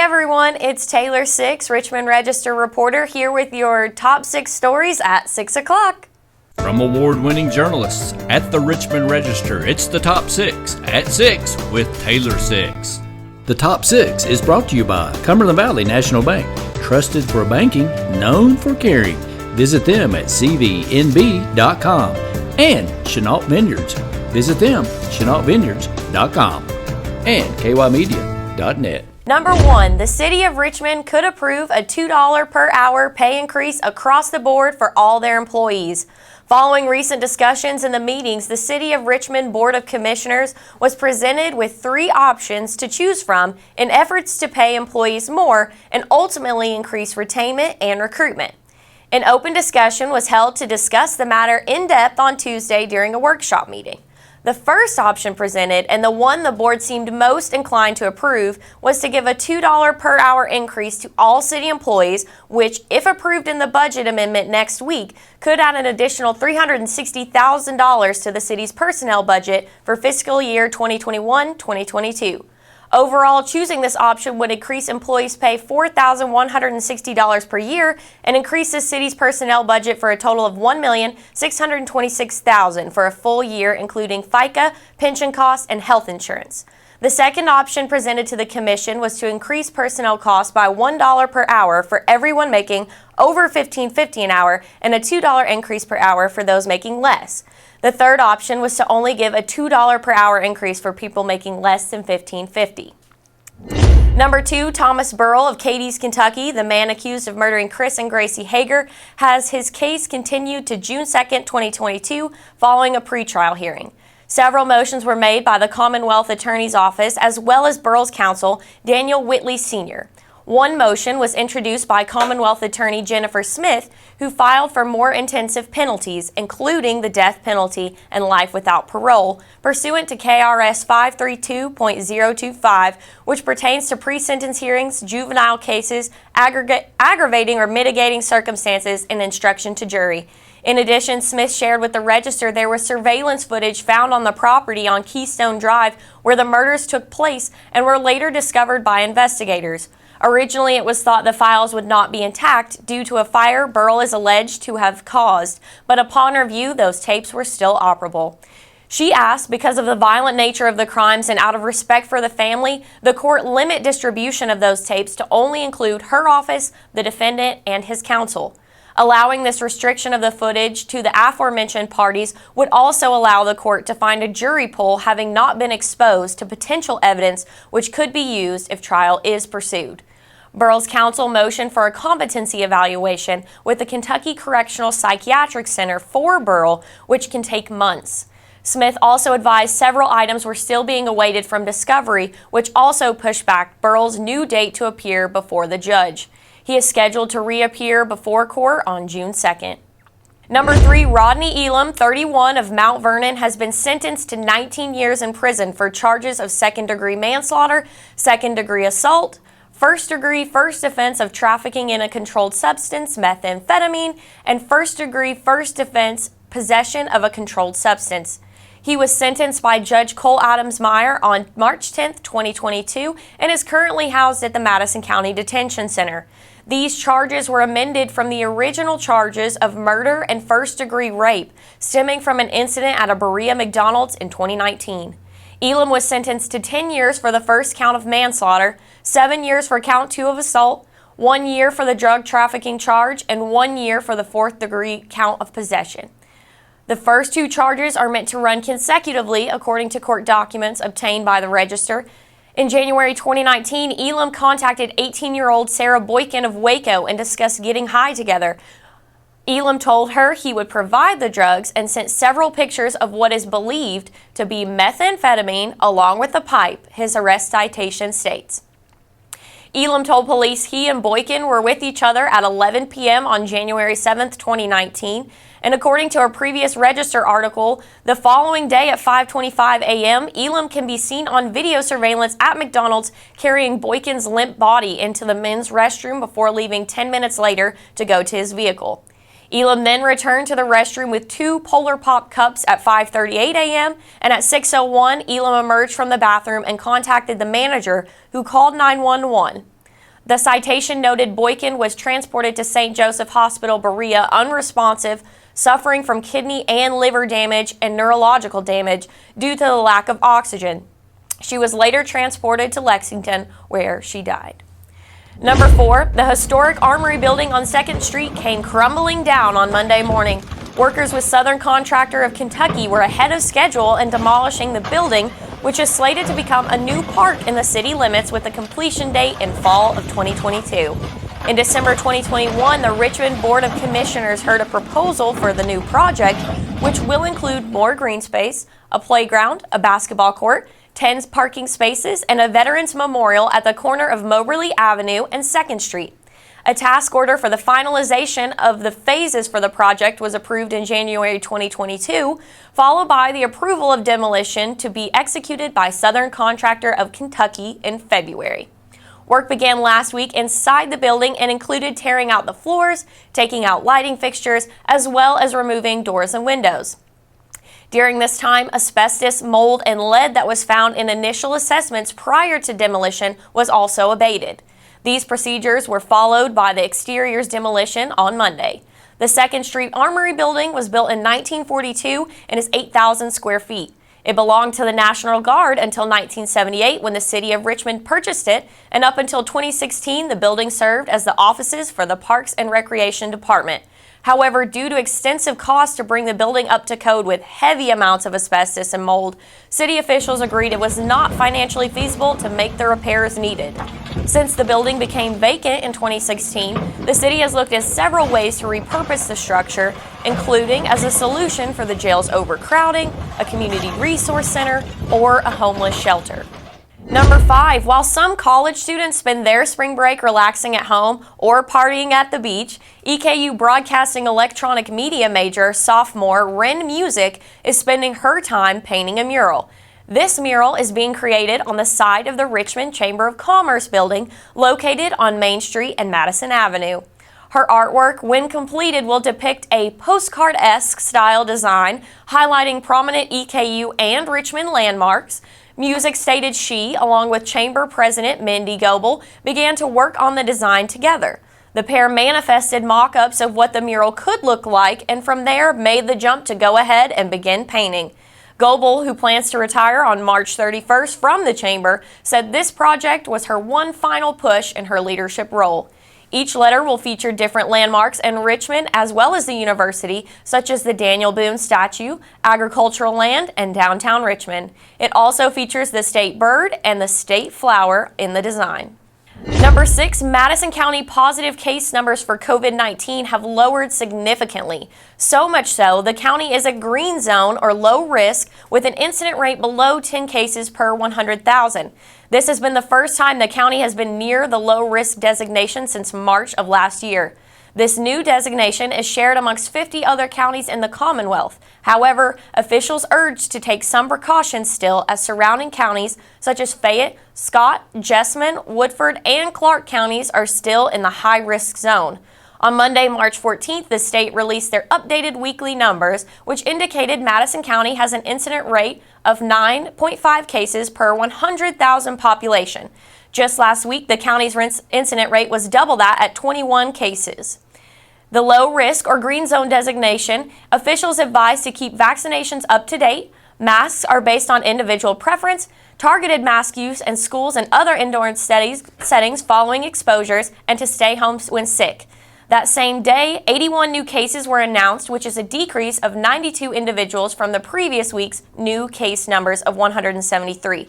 everyone, it's Taylor 6, Richmond Register reporter, here with your top 6 stories at 6 o'clock. From award-winning journalists at the Richmond Register, it's the Top 6 at 6 with Taylor 6. The Top 6 is brought to you by Cumberland Valley National Bank, trusted for banking, known for caring. Visit them at cvnb.com. And Chenault Vineyards. Visit them, ChenaultVineyards.com. And kymedia.net. Number 1, the City of Richmond could approve a $2 per hour pay increase across the board for all their employees. Following recent discussions in the meetings, the City of Richmond Board of Commissioners was presented with 3 options to choose from in efforts to pay employees more and ultimately increase retainment and recruitment. An open discussion was held to discuss the matter in depth on Tuesday during a workshop meeting. The first option presented, and the one the board seemed most inclined to approve, was to give a $2 per hour increase to all city employees, which, if approved in the budget amendment next week, could add an additional $360,000 to the city's personnel budget for fiscal year 2021-2022. Overall, choosing this option would increase employees' pay $4,160 per year and increase the city's personnel budget for a total of $1,626,000 for a full year, including FICA, pension costs, and health insurance. The second option presented to the Commission was to increase personnel costs by $1 per hour for everyone making over $15.50 an hour and a $2 increase per hour for those making less. The third option was to only give a $2 per hour increase for people making less than $15.50. Number 2, Thomas Burrell of Cadiz, Kentucky, the man accused of murdering Chris and Gracie Hager, has his case continued to June 2, 2022, following a pretrial hearing. Several motions were made by the Commonwealth Attorney's Office as well as Burrell's counsel, Daniel Whitley Sr. One motion was introduced by Commonwealth Attorney Jennifer Smith, who filed for more intensive penalties, including the death penalty and life without parole, pursuant to KRS 532.025, which pertains to pre-sentence hearings, juvenile cases, aggravating or mitigating circumstances, and instruction to jury. In addition, Smith shared with the Register there was surveillance footage found on the property on Keystone Drive where the murders took place and were later discovered by investigators. Originally, it was thought the files would not be intact due to a fire Burrell is alleged to have caused, but upon review, those tapes were still operable. She asked, because of the violent nature of the crimes and out of respect for the family, the court limit distribution of those tapes to only include her office, the defendant, and his counsel. Allowing this restriction of the footage to the aforementioned parties would also allow the court to find a jury pool having not been exposed to potential evidence which could be used if trial is pursued. Burrell's counsel motioned for a competency evaluation with the Kentucky Correctional Psychiatric Center for Burrell, which can take months. Smith also advised several items were still being awaited from discovery, which also pushed back Burrell's new date to appear before the judge. He is scheduled to reappear before court on June 2nd. Number 3, Rodney Elam, 31, of Mount Vernon, has been sentenced to 19 years in prison for charges of second-degree manslaughter, second-degree assault, first-degree first offense of trafficking in a controlled substance, methamphetamine, and first-degree first offense possession of a controlled substance. He was sentenced by Judge Cole Adams Meyer on March 10, 2022, and is currently housed at the Madison County Detention Center. These charges were amended from the original charges of murder and first-degree rape, stemming from an incident at a Berea McDonald's in 2019. Elam was sentenced to 10 years for the first count of manslaughter, 7 years for count 2 of assault, 1 year for the drug trafficking charge, and 1 year for the fourth-degree count of possession. The first 2 charges are meant to run consecutively, according to court documents obtained by the Register. In January 2019, Elam contacted 18-year-old Sarah Boykin of Waco and discussed getting high together. Elam told her he would provide the drugs and sent several pictures of what is believed to be methamphetamine along with the pipe, his arrest citation states. Elam told police he and Boykin were with each other at 11 p.m. on January 7, 2019, and according to a previous Register article, the following day at 5:25 a.m., Elam can be seen on video surveillance at McDonald's carrying Boykin's limp body into the men's restroom before leaving 10 minutes later to go to his vehicle. Elam then returned to the restroom with 2 Polar Pop cups at 5:38 a.m., and at 6:01, Elam emerged from the bathroom and contacted the manager, who called 911. The citation noted Boykin was transported to St. Joseph Hospital Berea unresponsive, suffering from kidney and liver damage and neurological damage due to the lack of oxygen. She was later transported to Lexington, where she died. Number 4, the historic Armory building on 2nd Street came crumbling down on Monday morning. Workers with Southern Contractor of Kentucky were ahead of schedule in demolishing the building, which is slated to become a new park in the city limits with a completion date in fall of 2022. In December 2021, the Richmond Board of Commissioners heard a proposal for the new project, which will include more green space, a playground, a basketball court, 10 parking spaces, and a Veterans Memorial at the corner of Moberly Avenue and 2nd Street. A task order for the finalization of the phases for the project was approved in January 2022, followed by the approval of demolition to be executed by Southern Contractor of Kentucky in February. Work began last week inside the building and included tearing out the floors, taking out lighting fixtures, as well as removing doors and windows. During this time, asbestos, mold, and lead that was found in initial assessments prior to demolition was also abated. These procedures were followed by the exterior's demolition on Monday. The 2nd Street Armory building was built in 1942 and is 8,000 square feet. It belonged to the National Guard until 1978 when the city of Richmond purchased it, and up until 2016 the building served as the offices for the Parks and Recreation Department. However, due to extensive costs to bring the building up to code with heavy amounts of asbestos and mold, city officials agreed it was not financially feasible to make the repairs needed. Since the building became vacant in 2016, the city has looked at several ways to repurpose the structure, including as a solution for the jail's overcrowding, a community resource center, or a homeless shelter. Number 5, while some college students spend their spring break relaxing at home or partying at the beach, EKU Broadcasting Electronic Media major sophomore Ren Music is spending her time painting a mural. This mural is being created on the side of the Richmond Chamber of Commerce building located on Main Street and Madison Avenue. Her artwork, when completed, will depict a postcard-esque style design highlighting prominent EKU and Richmond landmarks. Music stated she, along with Chamber President Mindy Goebel, began to work on the design together. The pair manifested mock-ups of what the mural could look like and from there made the jump to go ahead and begin painting. Goebel, who plans to retire on March 31st from the Chamber, said this project was her one final push in her leadership role. Each letter will feature different landmarks in Richmond as well as the university, such as the Daniel Boone statue, agricultural land, and downtown Richmond. It also features the state bird and the state flower in the design. Number 6, Madison County positive case numbers for COVID-19 have lowered significantly. So much so, the county is a green zone or low risk with an incident rate below 10 cases per 100,000. This has been the first time the county has been near the low risk designation since March of last year. This new designation is shared amongst 50 other counties in the Commonwealth. However, officials urge to take some precautions still as surrounding counties such as Fayette, Scott, Jessamine, Woodford, and Clark counties are still in the high-risk zone. On Monday, March 14th, the state released their updated weekly numbers, which indicated Madison County has an incident rate of 9.5 cases per 100,000 population. Just last week, the county's incident rate was double that at 21 cases. The low risk or green zone designation, officials advise to keep vaccinations up to date. Masks are based on individual preference, targeted mask use in schools and other indoor settings following exposures, and to stay home when sick. That same day, 81 new cases were announced, which is a decrease of 92 individuals from the previous week's new case numbers of 173.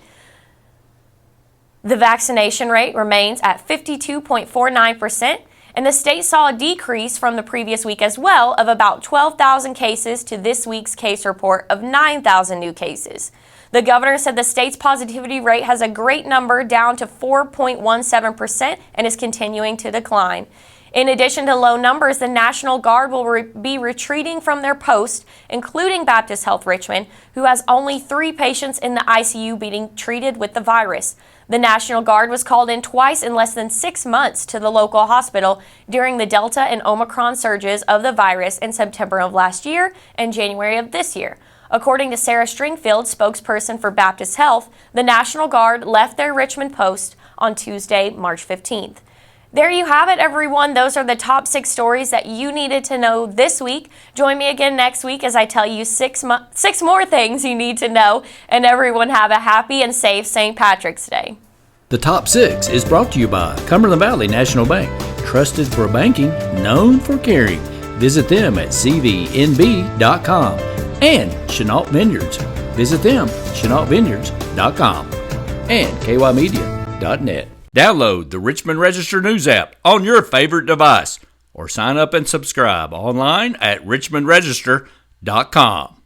The vaccination rate remains at 52.49%, and the state saw a decrease from the previous week as well of about 12,000 cases to this week's case report of 9,000 new cases. The governor said the state's positivity rate has a great number down to 4.17% and is continuing to decline. In addition to low numbers, the National Guard will be retreating from their post, including Baptist Health Richmond, who has only 3 patients in the ICU being treated with the virus. The National Guard was called in twice in less than 6 months to the local hospital during the Delta and Omicron surges of the virus in September of last year and January of this year. According to Sarah Stringfield, spokesperson for Baptist Health, the National Guard left their Richmond post on Tuesday, March 15th. There you have it, everyone. Those are the top 6 stories that you needed to know this week. Join me again next week as I tell you 6 more things you need to know. And everyone have a happy and safe St. Patrick's Day. The Top 6 is brought to you by Cumberland Valley National Bank, trusted for banking, known for caring. Visit them at cvnb.com. And Chenault Vineyards. Visit them, ChenaultVineyards.com. And kymedia.net. Download the Richmond Register News app on your favorite device or sign up and subscribe online at richmondregister.com.